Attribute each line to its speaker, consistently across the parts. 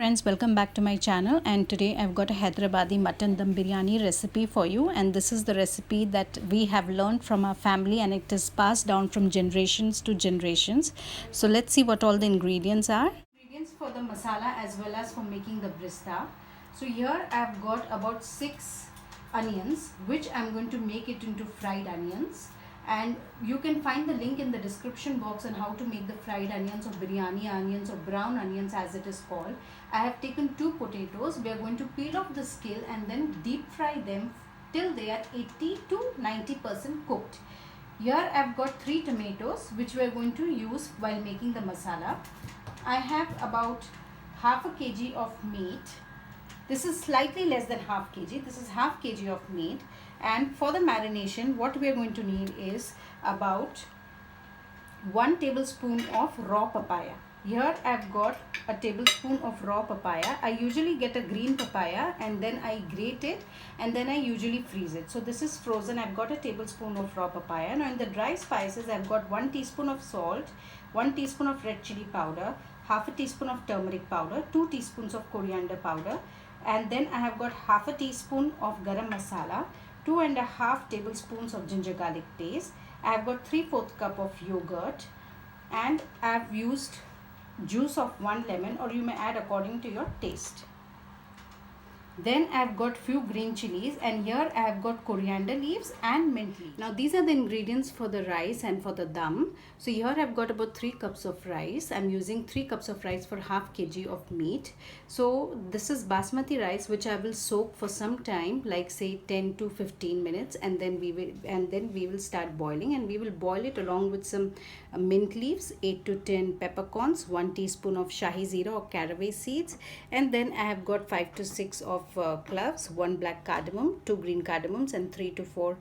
Speaker 1: friends, welcome back to my channel. And today I've got a Hyderabadi mutton dum biryani recipe for you, and this is the recipe that we have learned from our family and it is passed down from generations to generations. So let's see what all the ingredients are. Ingredients for the masala as well as for making the brista. So here I've got about 6 onions, which I'm going to make it into fried onions. And you can find the link in the description box on how to make the fried onions or biryani onions or brown onions as it is called. I have taken 2 potatoes. We are going to peel off the skin and then deep fry them till they are 80 to 90% cooked. Here I've got 3 tomatoes which we are going to use while making the masala. I have about half a kg of meat. This is slightly less than half kg. This is half kg of meat. And for the marination, what we are going to need is about 1 tablespoon of raw papaya. Here I've got a tablespoon of raw papaya. I usually get a green papaya and then I grate it and then I usually freeze it. So this is frozen. I've got a tablespoon of raw papaya. Now in the dry spices, I've got 1 teaspoon of salt, 1 teaspoon of red chili powder, half a teaspoon of turmeric powder, 2 teaspoons of coriander powder, and then I have got half a teaspoon of garam masala, 2.5 tablespoons of ginger garlic paste. I have got 3/4 cup of yogurt, and I have used juice of 1 lemon, or you may add according to your taste. Then I have got few green chilies, and here I have got coriander leaves and mint leaves. Now these are the ingredients for the rice and for the dum. So here I have got about 3 cups of rice. I am using 3 cups of rice for half kg of meat. So this is basmati rice which I will soak for some time, like say 10 to 15 minutes, and then we will start boiling, and we will boil it along with some mint leaves, 8 to 10 peppercorns, 1 teaspoon of Shahizeera or caraway seeds, and then I have got 5 to 6 of cloves, 1 black cardamom, 2 green cardamoms, and 3 to 4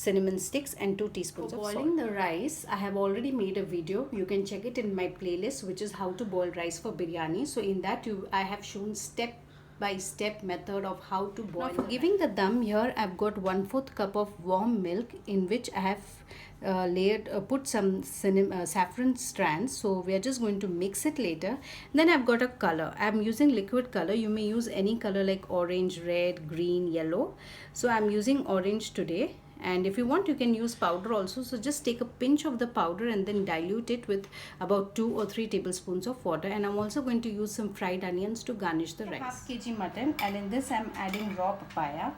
Speaker 1: cinnamon sticks, and 2 teaspoons of salt. Boiling the rice, I have already made a video. You can check it in my playlist, which is how to boil rice for biryani. So in that I have shown step by step method of how to boil. Now for giving the dum, here I've got 1/4 cup of warm milk in which I have put some saffron strands. So we are just going to mix it later. Then I've got a color. I'm using liquid color. You may use any color like orange, red, green, yellow. So I'm using orange today, and if you want you can use powder also. So just take a pinch of the powder and then dilute it with about 2 or 3 tablespoons of water. And I'm also going to use some fried onions to garnish the rice. Half kg mutton, and in this I'm adding raw papaya,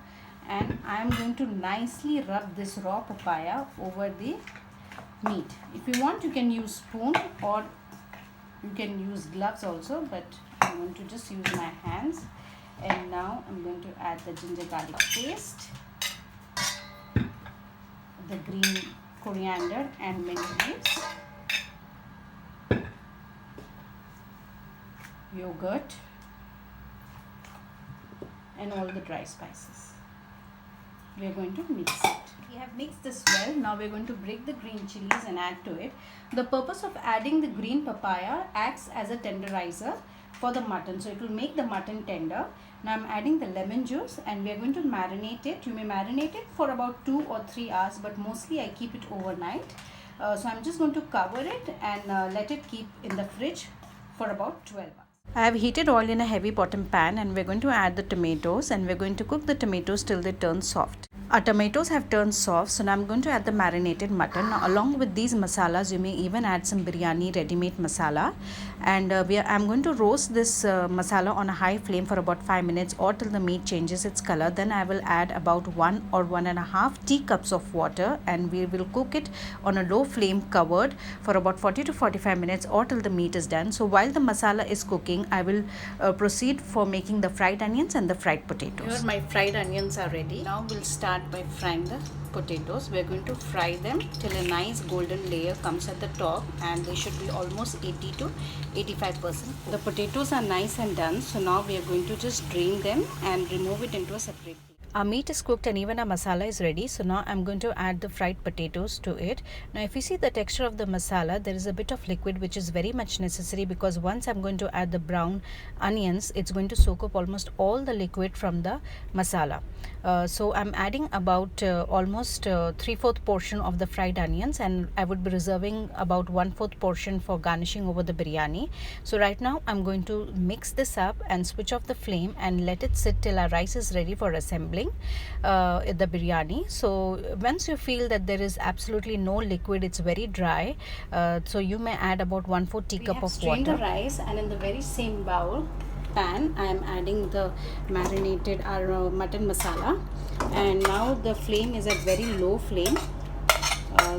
Speaker 1: and I'm going to nicely rub this raw papaya over the meat. If you want you can use spoon or you can use gloves also, but I'm going to just use my hands. And now I'm going to add the ginger garlic paste, the green coriander and mint leaves, yogurt, and all the dry spices. We are going to mix it. We have mixed this well. Now we are going to break the green chilies and add to it. The purpose of adding the green papaya acts as a tenderizer for the mutton, so it will make the mutton tender. Now I'm adding the lemon juice, and we are going to marinate it. You may marinate it for about 2 or 3 hours, but mostly I keep it overnight. So I'm just going to cover it and let it keep in the fridge for about 12 hours. I have heated oil in a heavy bottom pan, and we're going to add the tomatoes, and we're going to cook the tomatoes till they turn soft. Our tomatoes have turned soft, so now I'm going to add the marinated mutton. Now, along with these masalas, you may even add some biryani ready-made masala. And I'm going to roast this masala on a high flame for about 5 minutes or till the meat changes its color. Then I will add about 1 or 1.5 teacups of water, and we will cook it on a low flame covered for about 40 to 45 minutes or till the meat is done. So while the masala is cooking, I will proceed for making the fried onions and the fried potatoes. Here my fried onions are ready. Now we'll start by frying the potatoes. We're going to fry them till a nice golden layer comes at the top, and they should be almost 80 to 85%. The potatoes are nice and done, so now we are going to just drain them and remove it into a separate plate. Our meat is cooked and even our masala is ready. So now I'm going to add the fried potatoes to it. Now if you see the texture of the masala, there is a bit of liquid which is very much necessary, because once I'm going to add the brown onions, it's going to soak up almost all the liquid from the masala. So I'm adding about almost 3/4 portion of the fried onions, and I would be reserving about 1/4 portion for garnishing over the biryani. So right now I'm going to mix this up and switch off the flame and let it sit till our rice is ready for assembling the biryani. So once you feel that there is absolutely no liquid, it's very dry, so you may add about 1/4 teacup of water. Strain the rice, and in the very same bowl pan I am adding the marinated mutton masala, and now the flame is at very low flame.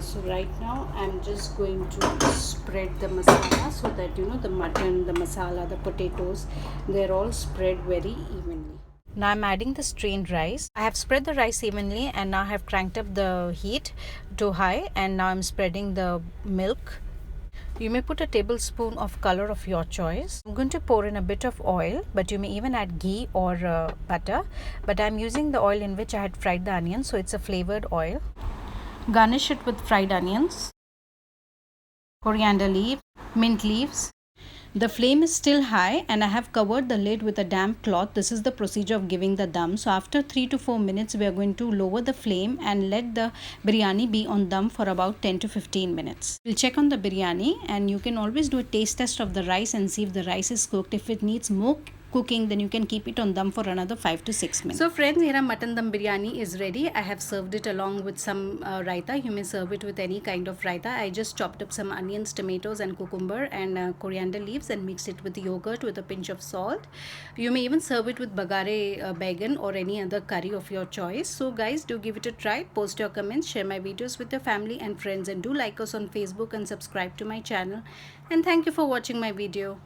Speaker 1: So right now I'm just going to spread the masala so that the mutton, the masala, the potatoes, they're all spread very evenly. Now I'm adding the strained rice. I have spread the rice evenly, and now I have cranked up the heat to high, and now I'm spreading the milk. You may put a tablespoon of color of your choice. I'm going to pour in a bit of oil, but you may even add ghee or butter. But I'm using the oil in which I had fried the onions, so it's a flavored oil. Garnish it with fried onions, coriander leaf, mint leaves. The flame is still high, and I have covered the lid with a damp cloth. This is the procedure of giving the dum. So after 3 to 4 minutes, we are going to lower the flame and let the biryani be on dum for about 10 to 15 minutes. We'll check on the biryani, and you can always do a taste test of the rice and see if the rice is cooked. If it needs more cooking, then you can keep it on dum for another 5 to 6 minutes. So friends, here our mutton dum biryani is ready. I have served it along with some raita. You may serve it with any kind of raita. I just chopped up some onions, tomatoes and cucumber and coriander leaves and mixed it with yogurt with a pinch of salt. You may even serve it with bagare baigan or any other curry of your choice. So guys, do give it a try. Post your comments, share my videos with your family and friends, and do like us on Facebook and subscribe to my channel. And thank you for watching my video.